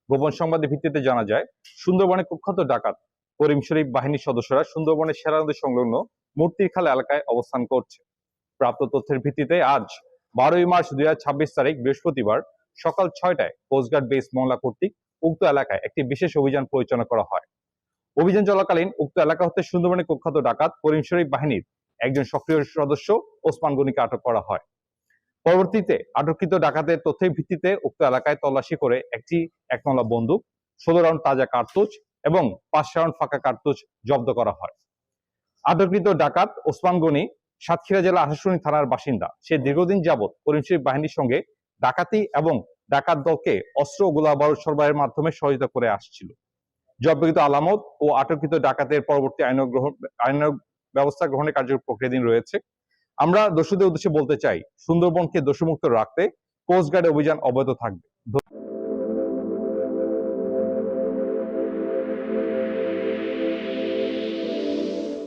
গোপন সংবাদের ভিত্তিতে জানা যায়, সুন্দরবনে কুখ্যাত ডাকাত করিম শরীফ বাহিনীর সদস্যরা সুন্দরবনের সেরা নদী সংলগ্ন মূর্তির খাল এলাকায় অবস্থান করছে। প্রাপ্ত তথ্যের ভিত্তিতে আজ 12ই মার্চ 2026 তারিখ বৃহস্পতিবার সকাল 6টায় কোস্টগার্ড বেস মংলা কর্তৃক উক্ত এলাকায় একটি বিশেষ অভিযান পরিচালনা করা হয়। অভিযান চলাকালীন উক্ত এলাকা হতে সুন্দরবনের কুখ্যাত ডাকাত করিম শরীফ বাহিনীর একজন সক্রিয় সদস্য ওসমান গনিকে আটক করা হয়। পরবর্তীতে আটককৃত ডাকাতের তথ্যের ভিত্তিতে উক্ত এলাকায় তল্লাশি করে একটি 1 বন্দুক, 16 রাউন্ড তাজা কার্তুজ এবং 5 রাউন্ড ফাঁকা কার্তুজ জব্দ করা হয়। আটককৃত ডাকাত ওসমান গনি সাতক্ষীরা জেলা আশাশুনি থানার বাসিন্দা। সে দীর্ঘদিন যাবৎ করিম শরীফ বাহিনীর সঙ্গে ডাকাতি এবং ডাকাত দলকে অস্ত্র ও গোলাবারুদ সরবরাহের মাধ্যমে সহযোগিতা করে আসছিল। জব্দকৃত আলামত ও আটককৃত ডাকাতের পরবর্তী আইনানুগ ব্যবস্থা গ্রহণের কার্যপ্রক্রিয়াধীন রয়েছে। আমরা দোষীদের উদ্দেশ্যে বলতে চাই, সুন্দরবনকে দোষমুক্ত রাখতে কোস্টগার্ডের অভিযান অব্যাহত থাকবে।